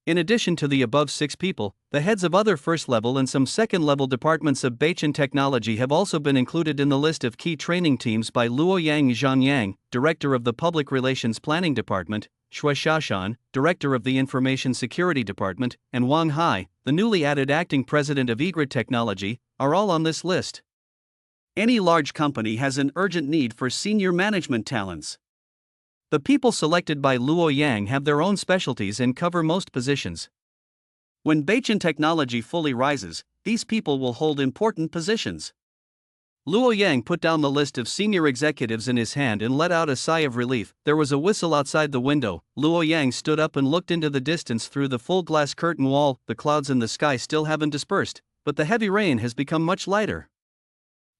In addition to the above 6 people, the heads of other first-level and some second-level departments of Beichin Technology have also been included in the list of key training teams by Luoyang Zhanyang, Director of the Public Relations Planning Department, Shui Xiaoshan, Director of the Information Security Department, and Wang Hai, the newly added Acting President of Egrid Technology, are all on this list. Any large company has an urgent need for senior management talents. The people selected by Luoyang have their own specialties and cover most positions. When Beichin Technology fully rises, these people will hold important positions. Luoyang put down the list of senior executives in his hand and let out a sigh of relief. There was a whistle outside the window. Luoyang stood up and looked into the distance through the full glass curtain wall. The clouds in the sky still haven't dispersed, but the heavy rain has become much lighter.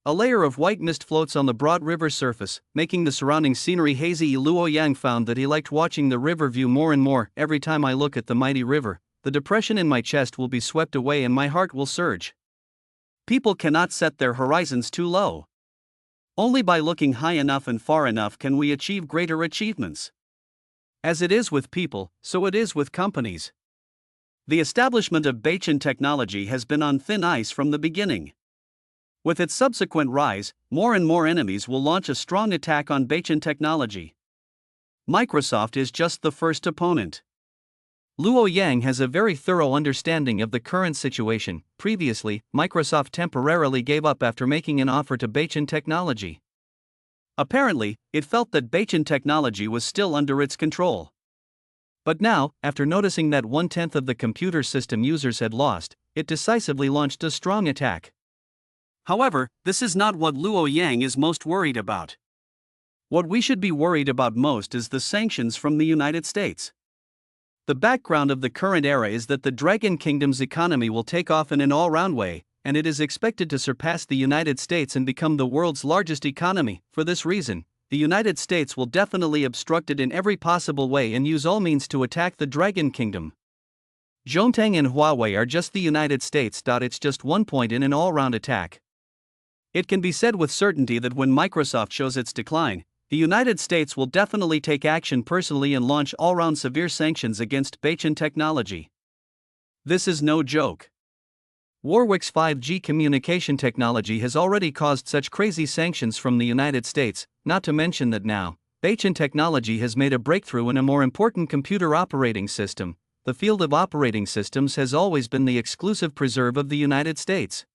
A layer of white mist floats on the broad river surface, making the surrounding scenery hazy. Luoyang found that he liked watching the river view more and more. Every time I look at the mighty river, the depression in my chest will be swept away and my heart will surge. People cannot set their horizons too low. Only by looking high enough and far enough can we achieve greater achievements. As it is with people, so it is with companies. The establishment of Beichin Technology has been on thin ice from the beginning. With its subsequent rise, more and more enemies will launch a strong attack on Beichin Technology. Microsoft is just the first opponent. Luoyang has a very thorough understanding of the current situation. Previously, Microsoft temporarily gave up after making an offer to Beichin Technology. Apparently, it felt that Beichin Technology was still under its control. But now, after noticing that 1/10 of the computer system users had lost, it decisively launched a strong attack. However, this is not what Luoyang is most worried about. What we should be worried about most is the sanctions from the United States. The background of the current era is that the Dragon Kingdom's economy will take off in an all-round way, and it is expected to surpass the United States and become the world's largest economy. For this reason, the United States will definitely obstruct it in every possible way and use all means to attack the Dragon Kingdom. Zhongtang and Huawei are just the United States. It's just one point in an all-round attack. It can be said with certainty that when Microsoft shows its decline, the United States will definitely take action personally and launch all-round severe sanctions against Beichin Technology. This is no joke. Warwick's 5G communication technology has already caused such crazy sanctions from the United States, not to mention that now, Beichin Technology has made a breakthrough in a more important computer operating system. The field of operating systems has always been the exclusive preserve of the United States.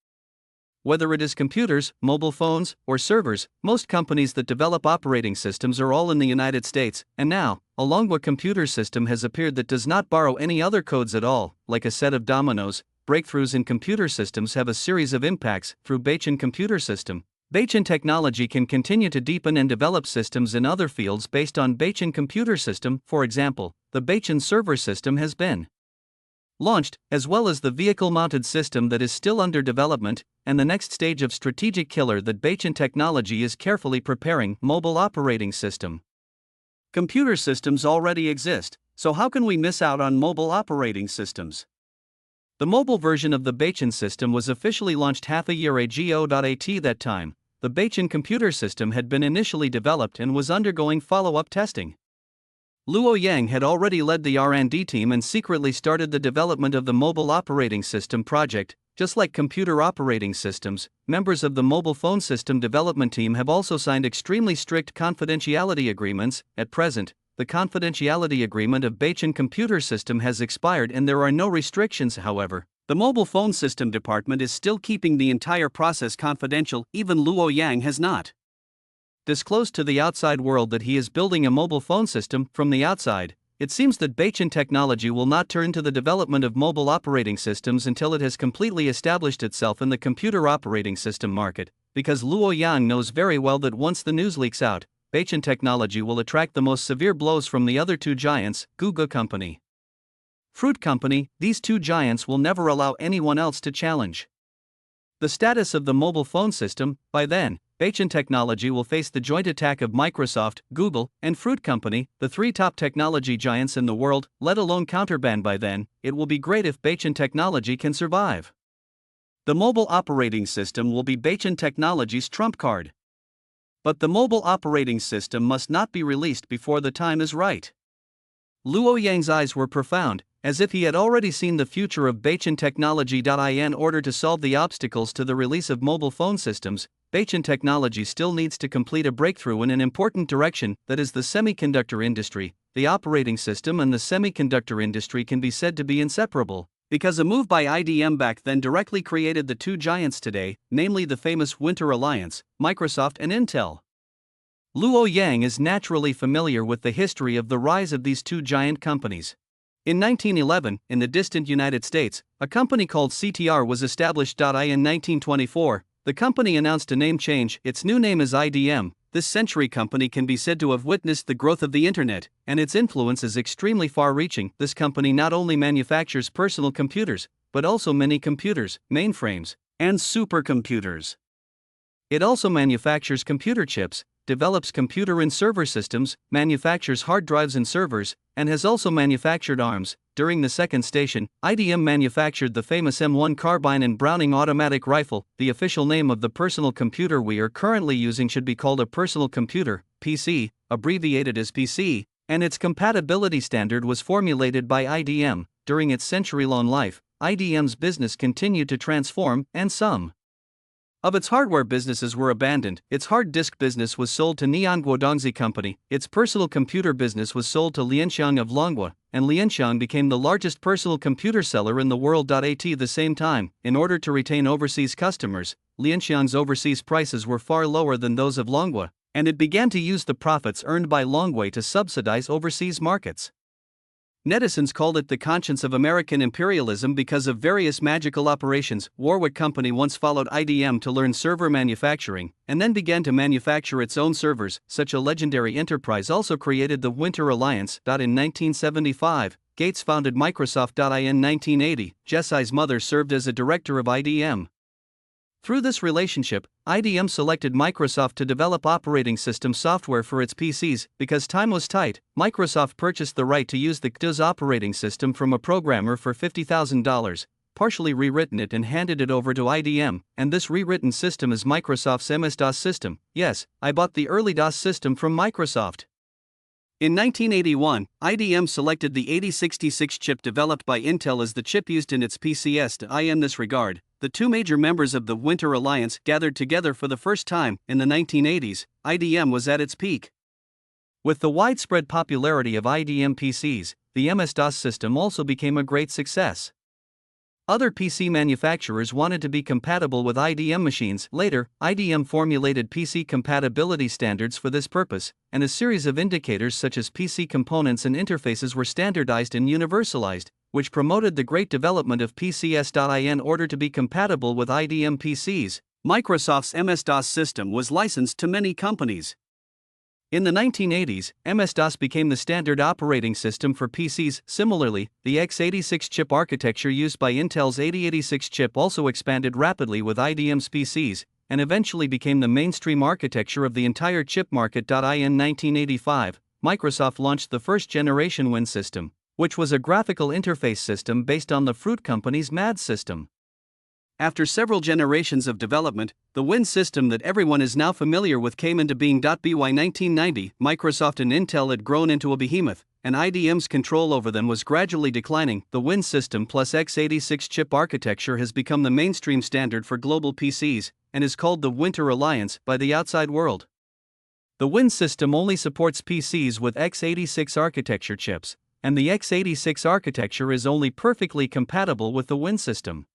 Whether it is computers, mobile phones, or servers, most companies that develop operating systems are all in the United States, and now, a Longwa computer system has appeared that does not borrow any other codes at all. Like a set of dominoes, breakthroughs in computer systems have a series of impacts through Beichin computer system. Beichin Technology can continue to deepen and develop systems in other fields based on Beichin computer system. For example, the Beichin server system has been launched, as well as the vehicle-mounted system that is still under development, and the next stage of strategic killer that Beichin Technology is carefully preparing, mobile operating system. Computer systems already exist, so how can we miss out on mobile operating systems? The mobile version of the Beichin system was officially launched half a year ago. At that time, the Beichin computer system had been initially developed and was undergoing follow-up testing. Luoyang had already led the R&D team and secretly started the development of the mobile operating system project. Just like computer operating systems, members of the mobile phone system development team have also signed extremely strict confidentiality agreements. At present, the confidentiality agreement of Beichin computer system has expired and there are no restrictions. However, the mobile phone system department is still keeping the entire process confidential. Even Luoyang has not disclosed to the outside world that he is building a mobile phone system. From the outside, it seems that Beichin Technology will not turn to the development of mobile operating systems until it has completely established itself in the computer operating system market, because Luoyang knows very well that once the news leaks out, Beichin Technology will attract the most severe blows from the other two giants, Google Company, Fruit Company. These two giants will never allow anyone else to challenge the status of the mobile phone system. By then, Beichin Technology will face the joint attack of Microsoft, Google, and Fruit Company, the three top technology giants in the world, let alone counterband. By then, it will be great if Beichin Technology can survive. The mobile operating system will be Beichin Technology's trump card. But the mobile operating system must not be released before the time is right. Luoyang's eyes were profound. As if he had already seen the future of Bachin technology. In order to solve the obstacles to the release of mobile phone systems, Bachin technology still needs to complete a breakthrough in an important direction, that is the semiconductor industry. The operating system and the semiconductor industry can be said to be inseparable, because a move by IDM back then directly created the two giants today, namely the famous Winter Alliance, Microsoft and Intel. Luo Yang is naturally familiar with the history of the rise of these two giant companies. In 1911, in the distant United States, a company called CTR was established. In 1924, the company announced a name change. Its new name is IDM. This century company can be said to have witnessed the growth of the internet, and its influence is extremely far-reaching. This company not only manufactures personal computers, but also many computers, mainframes, and supercomputers. It also manufactures computer chips, develops computer and server systems, manufactures hard drives and servers, and has also manufactured arms. During the second station, IDM manufactured the famous M1 carbine and Browning automatic rifle. The official name of the personal computer we are currently using should be called a personal computer, PC, abbreviated as PC, and its compatibility standard was formulated by IDM. During its century-long life, IDM's business continued to transform, and some of its hardware businesses were abandoned. Its hard disk business was sold to Neon Guodongzi Company, its personal computer business was sold to Lianxiang of Longhua, and Lianxiang became the largest personal computer seller in the world. At the same time, in order to retain overseas customers, Lianxiang's overseas prices were far lower than those of Longhua, and it began to use the profits earned by Longhua to subsidize overseas markets. Netizens called it the conscience of American imperialism because of various magical operations. Warwick Company once followed IDM to learn server manufacturing, and then began to manufacture its own servers. Such a legendary enterprise also created the Winter Alliance. In 1975, Gates founded Microsoft. In 1980, Jessai's mother served as a director of IDM. Through this relationship, IDM selected Microsoft to develop operating system software for its PCs. Because time was tight, Microsoft purchased the right to use the CDOS operating system from a programmer for $50,000, partially rewritten it and handed it over to IDM, and this rewritten system is Microsoft's MS-DOS system. Yes, I bought the early DOS system from Microsoft. In 1981, IDM selected the 8066 chip developed by Intel as the chip used in its PCs. In this regard, the two major members of the Winter Alliance gathered together for the first time. In the 1980s, IDM was at its peak. With the widespread popularity of IDM PCs, the MS-DOS system also became a great success. Other PC manufacturers wanted to be compatible with IDM machines. Later, IDM formulated PC compatibility standards for this purpose, and a series of indicators such as PC components and interfaces were standardized and universalized, which promoted the great development of PCs. In order to be compatible with IDM PCs, Microsoft's MS-DOS system was licensed to many companies. In the 1980s, MS-DOS became the standard operating system for PCs. Similarly, the x86 chip architecture used by Intel's 8086 chip also expanded rapidly with IDM's PCs, and eventually became the mainstream architecture of the entire chip market. In 1985, Microsoft launched the first-generation Win system, which was a graphical interface system based on the Fruit Company's MAD system. After several generations of development, the Win system that everyone is now familiar with came into being. By 1990, Microsoft and Intel had grown into a behemoth, and IDM's control over them was gradually declining. The Win system plus x86 chip architecture has become the mainstream standard for global PCs, and is called the Winter Alliance by the outside world. The Win system only supports PCs with x86 architecture chips, and the x86 architecture is only perfectly compatible with the Win system.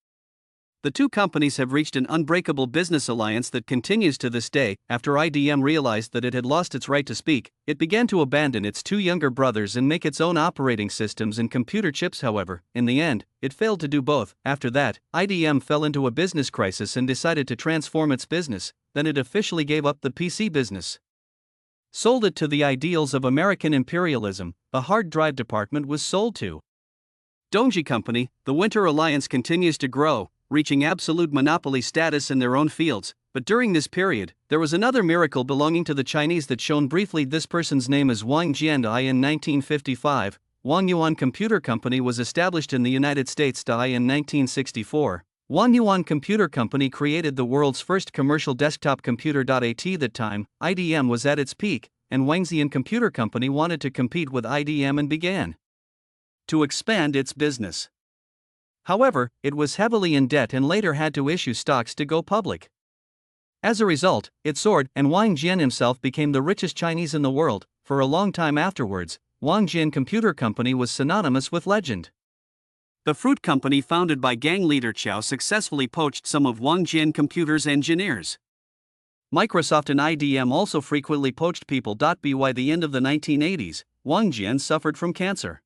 The two companies have reached an unbreakable business alliance that continues to this day. After IDM realized that it had lost its right to speak, it began to abandon its two younger brothers and make its own operating systems and computer chips. However, in the end, it failed to do both. After that, IDM fell into a business crisis and decided to transform its business. Then it officially gave up the PC business. Sold it to the ideals of American imperialism. The hard drive department was sold to Dongji Company. The Winter Alliance continues to grow, reaching absolute monopoly status in their own fields. But during this period, there was another miracle belonging to the Chinese that shone briefly. This person's name is Wang Jiandai. In 1955, Wang Yuan Computer Company was established in the United States. In 1964, Wang Yuan Computer Company created the world's first commercial desktop computer. At that time, IDM was at its peak, and Wangxian Computer Company wanted to compete with IDM and began to expand its business. However, it was heavily in debt and later had to issue stocks to go public. As a result, it soared, and Wang Jian himself became the richest Chinese in the world. For a long time afterwards, Wang Jian Computer Company was synonymous with legend. The fruit company founded by gang leader Qiao successfully poached some of Wang Jian Computer's engineers. Microsoft and IBM also frequently poached people. By the end of the 1980s, Wang Jian suffered from cancer.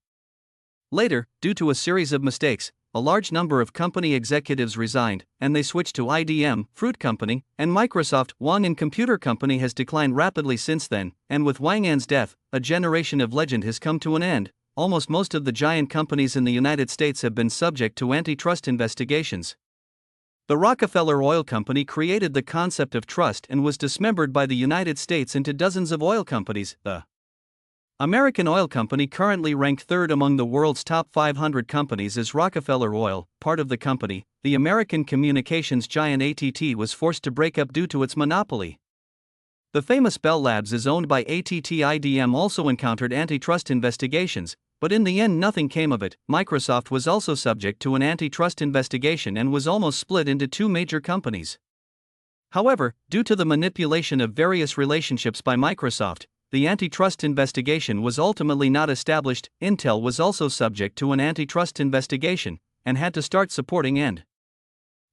Later, due to a series of mistakes, a large number of company executives resigned, and they switched to IBM, Fruit Company, and Microsoft. Wang and Computer Company has declined rapidly since then, and with Wang An's death, a generation of legend has come to an end. Almost most of the giant companies in the United States have been subject to antitrust investigations. The Rockefeller Oil Company created the concept of trust and was dismembered by the United States into dozens of oil companies. The American Oil Company, currently ranked third among the world's top 500 companies, is Rockefeller Oil. Part of the company, the American communications giant AT&T, was forced to break up due to its monopoly. The famous Bell Labs is owned by AT&T. IBM also encountered antitrust investigations, but in the end nothing came of it. Microsoft was also subject to an antitrust investigation and was almost split into two major companies. However, due to the manipulation of various relationships by Microsoft, the antitrust investigation was ultimately not established. Intel was also subject to an antitrust investigation and had to start supporting AND.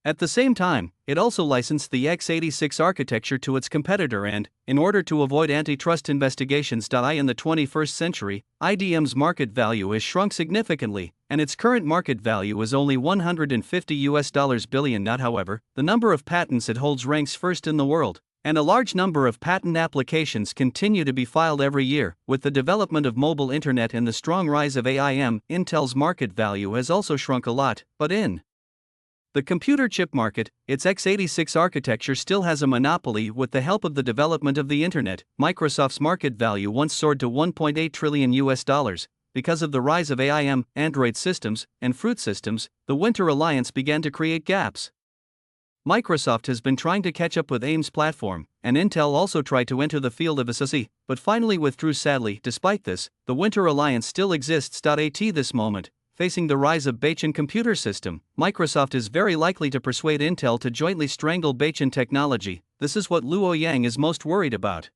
At the same time, it also licensed the x86 architecture to its competitor and, in order to avoid antitrust investigations. In the 21st century, IBM's market value has shrunk significantly, and its current market value is only $150 billion. However, the number of patents it holds ranks first in the world, and a large number of patent applications continue to be filed every year. With the development of mobile internet and the strong rise of AIM, Intel's market value has also shrunk a lot, but in the computer chip market, its x86 architecture still has a monopoly. With the help of the development of the internet, Microsoft's market value once soared to $1.8 trillion. Because of the rise of AIM, Android systems, and Fruit systems, the Winter Alliance began to create gaps. Microsoft has been trying to catch up with AIM's platform, and Intel also tried to enter the field of SoC, but finally withdrew. Sadly, despite this, the Winter Alliance still exists. At this moment, facing the rise of Baichen computer system, Microsoft is very likely to persuade Intel to jointly strangle Baichen technology. This is what Luo Yang is most worried about.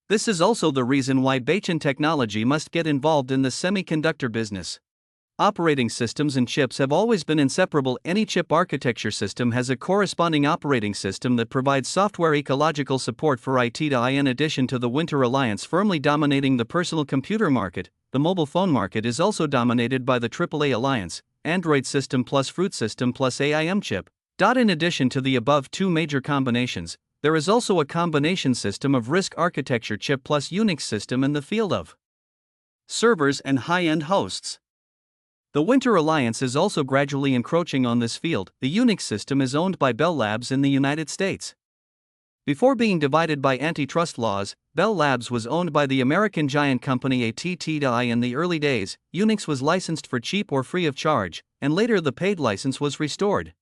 This is also the reason why Baichen technology must get involved in the semiconductor business. Operating systems and chips have always been inseparable. Any chip architecture system has a corresponding operating system that provides software ecological support for it. In addition to the Winter Alliance firmly dominating the personal computer market, the mobile phone market is also dominated by the AAA Alliance, Android system plus Fruit system plus AIM chip. In addition to the above two major combinations, there is also a combination system of RISC architecture chip plus Unix system in the field of servers and high-end hosts. The Winter Alliance is also gradually encroaching on this field. The Unix system is owned by Bell Labs in the United States. Before being divided by antitrust laws, Bell Labs was owned by the American giant company AT&T. In the early days, Unix was licensed for cheap or free of charge, and later the paid license was restored.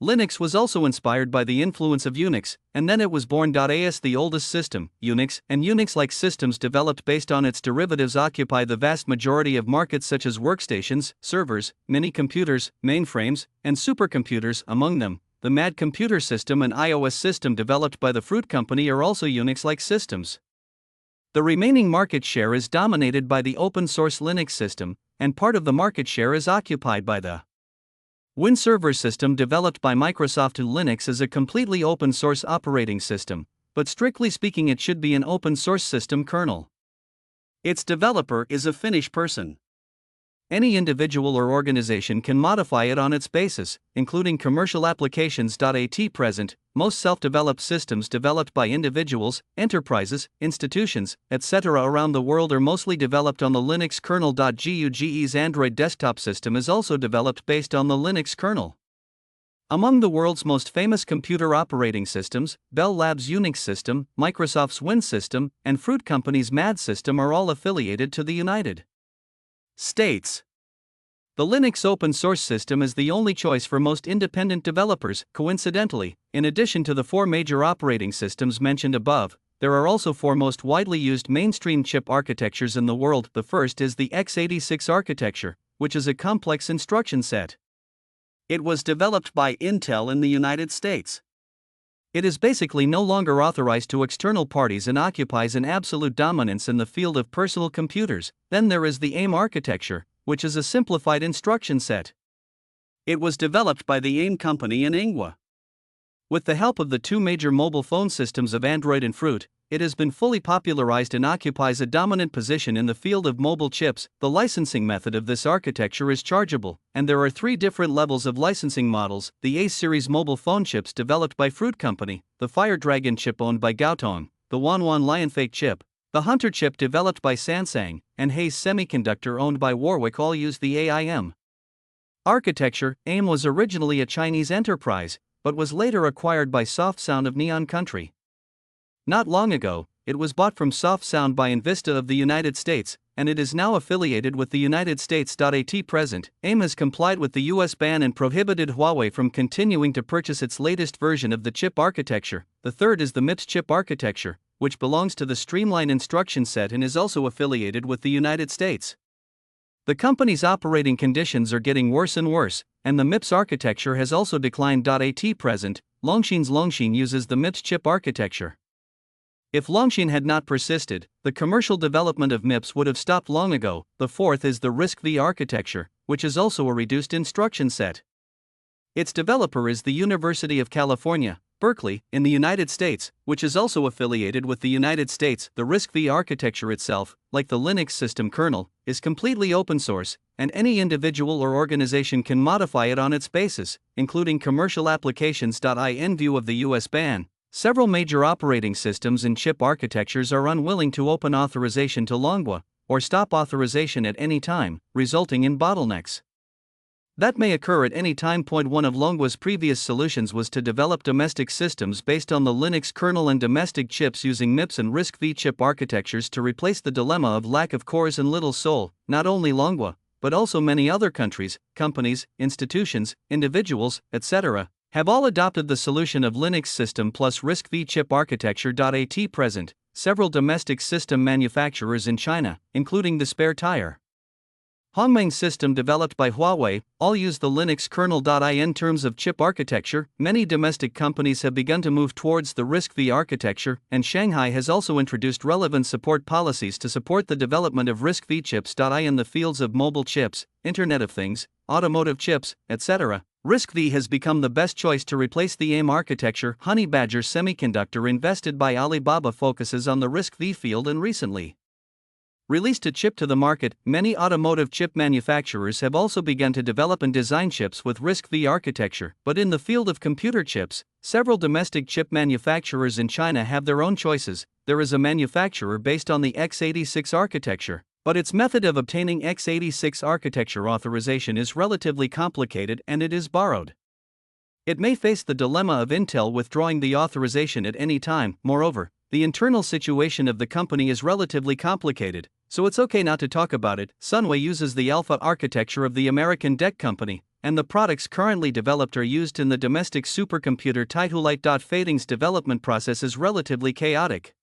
Linux was also inspired by the influence of Unix, and then it was born. As the oldest system, Unix, and Unix-like systems developed based on its derivatives occupy the vast majority of markets such as workstations, servers, mini-computers, mainframes, and supercomputers. Among them, the MAD computer system and iOS system developed by the Fruit Company are also Unix-like systems. The remaining market share is dominated by the open-source Linux system, and part of the market share is occupied by the Win Server system developed by Microsoft. Linux is a completely open-source operating system, but strictly speaking it should be an open-source system kernel. Its developer is a Finnish person. Any individual or organization can modify it on its basis, including commercial applications. At present, most self-developed systems developed by individuals, enterprises, institutions, etc. around the world are mostly developed on the Linux kernel. GUGE's Android desktop system is also developed based on the Linux kernel. Among the world's most famous computer operating systems, Bell Labs' Unix system, Microsoft's Win system, and Fruit Company's MAD system are all affiliated to the United States. The Linux open source system is the only choice for most independent developers. Coincidentally, in addition to the four major operating systems mentioned above, there are also four most widely used mainstream chip architectures in the world. The first is the x86 architecture, which is a complex instruction set. It was developed by Intel in the United States. It is basically no longer authorized to external parties and occupies an absolute dominance in the field of personal computers. Then there is the AIM architecture, which is a simplified instruction set. It was developed by the AIM company in Ingwa. With the help of the two major mobile phone systems of Android and Fruit, it has been fully popularized and occupies a dominant position in the field of mobile chips. The licensing method of this architecture is chargeable, and there are three different levels of licensing models: the Ace series mobile phone chips developed by Fruit Company, the Fire Dragon chip owned by Gaotong, the Wanwan Lionfake chip, the Hunter chip developed by Samsung, and Hayes Semiconductor owned by Warwick all use the AIM architecture. AIM was originally a Chinese enterprise, but was later acquired by Soft Sound of Neon Country. Not long ago, it was bought from Soft Sound by Invista of the United States, and it is now affiliated with the United States. At present, AIM has complied with the US ban and prohibited Huawei from continuing to purchase its latest version of the chip architecture. The third is the MIPS chip architecture, which belongs to the Streamline instruction set and is also affiliated with the United States. The company's operating conditions are getting worse and worse, and the MIPS architecture has also declined. At present, Longshin uses the MIPS chip architecture. If Longshin had not persisted, the commercial development of MIPS would have stopped long ago. The fourth is the RISC-V architecture, which is also a reduced instruction set. Its developer is the University of California, Berkeley, in the United States, which is also affiliated with the United States. The RISC-V architecture itself, like the Linux system kernel, is completely open source, and any individual or organization can modify it on its basis, including commercial applications. In view of the US ban, several major operating systems and chip architectures are unwilling to open authorization to Longwa, or stop authorization at any time, resulting in bottlenecks that may occur at any time. One of Longwa's previous solutions was to develop domestic systems based on the Linux kernel and domestic chips using MIPS and RISC-V chip architectures to replace the dilemma of lack of cores and little soul. Not only Longwa, but also many other countries, companies, institutions, individuals, etc., have all adopted the solution of Linux system plus RISC-V chip architecture. At present, several domestic system manufacturers in China, including the Spare Tire Hongmeng system developed by Huawei, all use the Linux kernel. In terms of chip architecture, many domestic companies have begun to move towards the RISC-V architecture, and Shanghai has also introduced relevant support policies to support the development of RISC-V chips. In the fields of mobile chips, Internet of Things, automotive chips, etc., RISC-V has become the best choice to replace the AIM architecture. Honey Badger Semiconductor, invested by Alibaba, focuses on the RISC-V field and recently released a chip to the market. Many automotive chip manufacturers have also begun to develop and design chips with RISC-V architecture, but in the field of computer chips, several domestic chip manufacturers in China have their own choices. There is a manufacturer based on the x86 architecture, but its method of obtaining x86 architecture authorization is relatively complicated and it is borrowed. It may face the dilemma of Intel withdrawing the authorization at any time. Moreover, the internal situation of the company is relatively complicated, so it's okay not to talk about it. Sunway uses the Alpha architecture of the American DEC company, and the products currently developed are used in the domestic supercomputer Titulite. Fading's development process is relatively chaotic.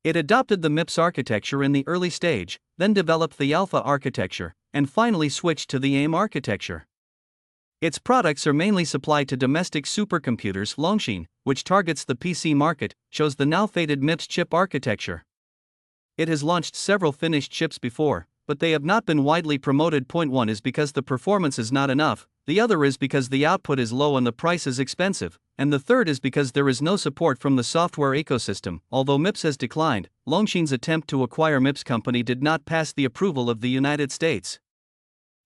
It adopted the MIPS architecture in the early stage, then developed the Alpha architecture, and finally switched to the AIM architecture. Its products are mainly supplied to domestic supercomputers. Longshin, which targets the PC market, chose the now faded MIPS chip architecture. It has launched several finished chips before, but they have not been widely promoted. One is because the performance is not enough, the other is because the output is low and the price is expensive, and the third is because there is no support from the software ecosystem. Although MIPS has declined, Longshin's attempt to acquire MIPS company did not pass the approval of the United States.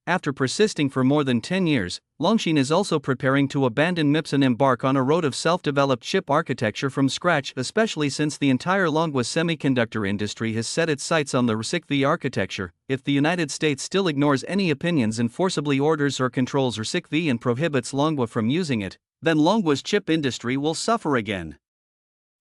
After persisting for more than 10 years, Longshin is also preparing to abandon MIPS and embark on a road of self-developed chip architecture from scratch, especially since the entire Longwa semiconductor industry has set its sights on the RISC-V architecture. If the United States still ignores any opinions and forcibly orders or controls RISC-V and prohibits Longwa from using it, then Longwa's chip industry will suffer again.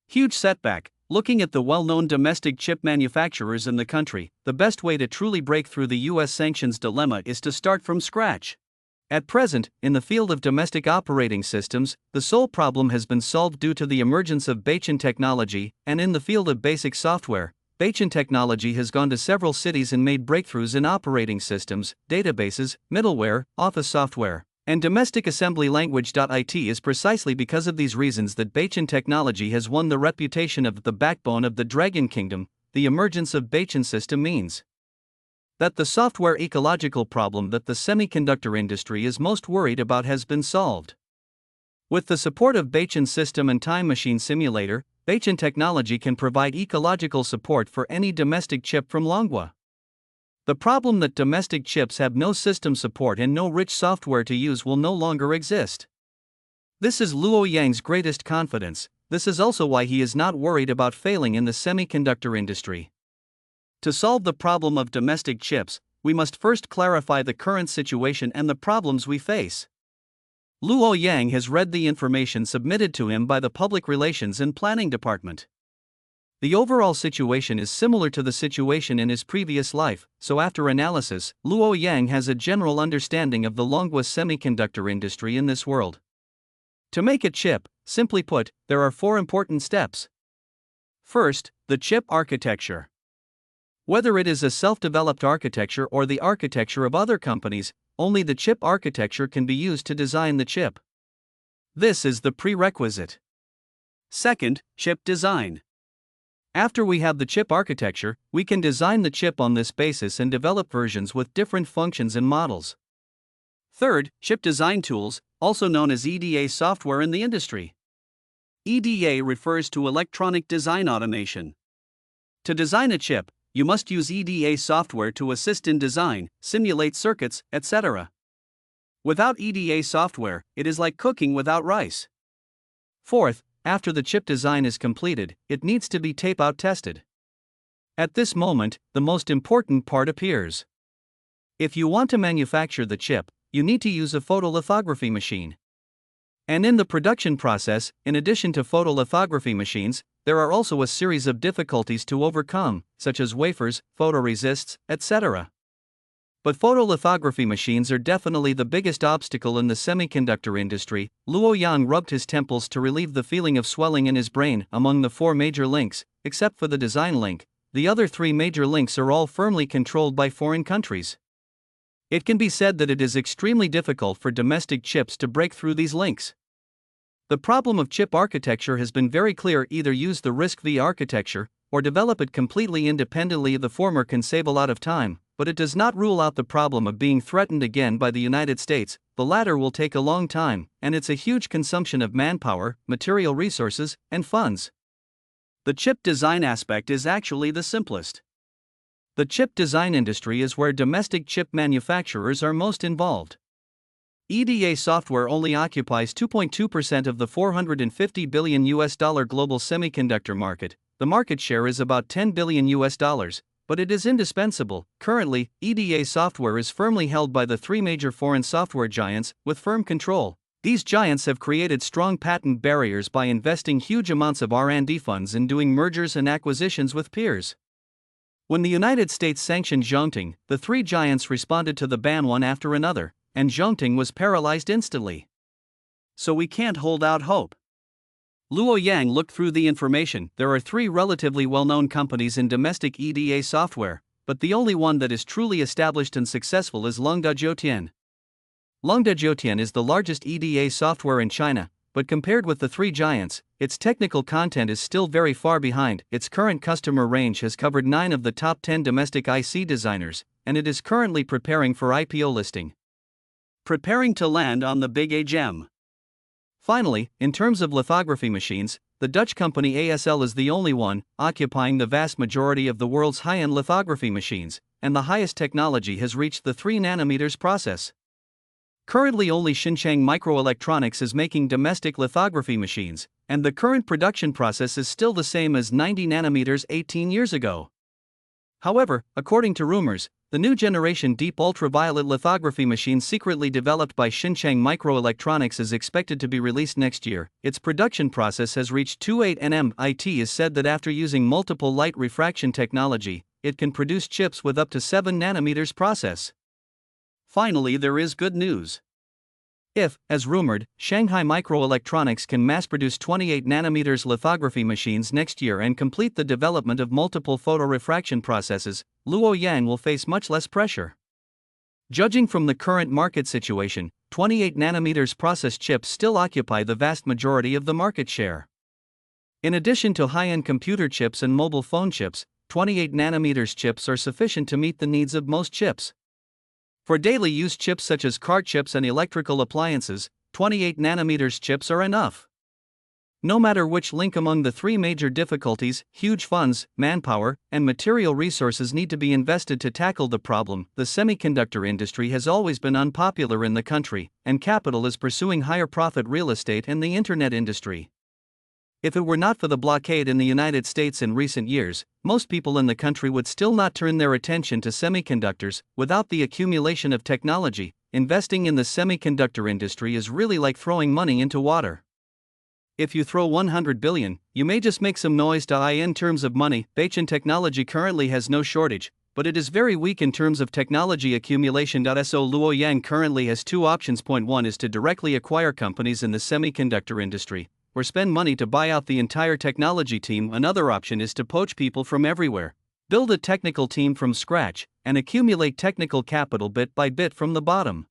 Huge setback. Looking at the well-known domestic chip manufacturers in the country, the best way to truly break through the US sanctions dilemma is to start from scratch. At present, in the field of domestic operating systems, the sole problem has been solved due to the emergence of Baichin technology, and in the field of basic software, Baichin technology has gone to several cities and made breakthroughs in operating systems, databases, middleware, office software, and domestic assembly language. It is precisely because of these reasons that Baichin technology has won the reputation of the backbone of the Dragon Kingdom. The emergence of Baichin system means that the software ecological problem that the semiconductor industry is most worried about has been solved. With the support of Baichin system and time machine simulator, Baichin technology can provide ecological support for any domestic chip from Longwa. The problem that domestic chips have no system support and no rich software to use will no longer exist. This is Luo Yang's greatest confidence. This is also why he is not worried about failing in the semiconductor industry. To solve the problem of domestic chips, we must first clarify the current situation and the problems we face. Luo Yang has read the information submitted to him by the Public Relations and Planning Department. The overall situation is similar to the situation in his previous life, so after analysis, Luo Yang has a general understanding of the Longwa semiconductor industry in this world. To make a chip, simply put, there are 4 important steps. First, the chip architecture. Whether it is a self-developed architecture or the architecture of other companies, only the chip architecture can be used to design the chip. This is the prerequisite. Second, chip design. After we have the chip architecture, we can design the chip on this basis and develop versions with different functions and models. Third, chip design tools, also known as EDA software in the industry. EDA refers to electronic design automation. To design a chip, you must use EDA software to assist in design, simulate circuits, etc. Without EDA software, it is like cooking without rice. Fourth, after the chip design is completed, it needs to be tape-out tested. At this moment, the most important part appears. If you want to manufacture the chip, you need to use a photolithography machine. And in the production process, in addition to photolithography machines, there are also a series of difficulties to overcome, such as wafers, photoresists, etc. But photolithography machines are definitely the biggest obstacle in the semiconductor industry. Luo Yang rubbed his temples to relieve the feeling of swelling in his brain. Among the 4 major links, except for the design link, the other 3 major links are all firmly controlled by foreign countries. It can be said that it is extremely difficult for domestic chips to break through these links. The problem of chip architecture has been very clear: either use the RISC-V architecture, or develop it completely independently. The former can save a lot of time, but it does not rule out the problem of being threatened again by the United States. The latter will take a long time, and it's a huge consumption of manpower, material resources, and funds. The chip design aspect is actually the simplest. The chip design industry is where domestic chip manufacturers are most involved. EDA software only occupies 2.2% of the $450 billion global semiconductor market. The market share is about $10 billion, but it is indispensable. Currently, EDA software is firmly held by the 3 major foreign software giants, with firm control. These giants have created strong patent barriers by investing huge amounts of R&D funds in doing mergers and acquisitions with peers. When the United States sanctioned Zhongting, the 3 giants responded to the ban one after another, and Zhongting was paralyzed instantly. So we can't hold out hope. Luo Yang looked through the information. There are 3 relatively well-known companies in domestic EDA software, but the only one that is truly established and successful is Longda Zhoutian. Longda Zhoutian is the largest EDA software in China, but compared with the 3 giants, its technical content is still very far behind. Its current customer range has covered 9 of the top 10 domestic IC designers, and it is currently preparing for IPO listing. Preparing to land on the big AGM. Finally, in terms of lithography machines, the Dutch company ASL is the only one, occupying the vast majority of the world's high-end lithography machines, and the highest technology has reached the 3 nanometers process. Currently only Xinjiang Microelectronics is making domestic lithography machines, and the current production process is still the same as 90 nanometers 18 years ago. However, according to rumors, the new generation deep ultraviolet lithography machine secretly developed by Xinjiang Microelectronics is expected to be released next year. Its production process has reached 28 nm. It is said that after using multiple light refraction technology, it can produce chips with up to 7 nanometers process. Finally, there is good news. If, as rumored, Shanghai Microelectronics can mass-produce 28 nanometers lithography machines next year and complete the development of multiple photorefraction processes, Luoyang will face much less pressure. Judging from the current market situation, 28 nanometers process chips still occupy the vast majority of the market share. In addition to high-end computer chips and mobile phone chips, 28 nanometers chips are sufficient to meet the needs of most chips. For daily use chips such as car chips and electrical appliances, 28 nanometers chips are enough. No matter which link among the three major difficulties, huge funds, manpower, and material resources need to be invested to tackle the problem. The semiconductor industry has always been unpopular in the country, and capital is pursuing higher profit real estate and the internet industry. If it were not for the blockade in the United States in recent years, most people in the country would still not turn their attention to semiconductors. Without the accumulation of technology, investing in the semiconductor industry is really like throwing money into water. If you throw 100 billion, you may just make some noise in terms of money. Baichan technology currently has no shortage, but it is very weak in terms of technology accumulation. So Luoyang currently has two options. Point 1 is to directly acquire companies in the semiconductor industry, or spend money to buy out the entire technology team. Another option is to poach people from everywhere, build a technical team from scratch, and accumulate technical capital bit by bit from the bottom.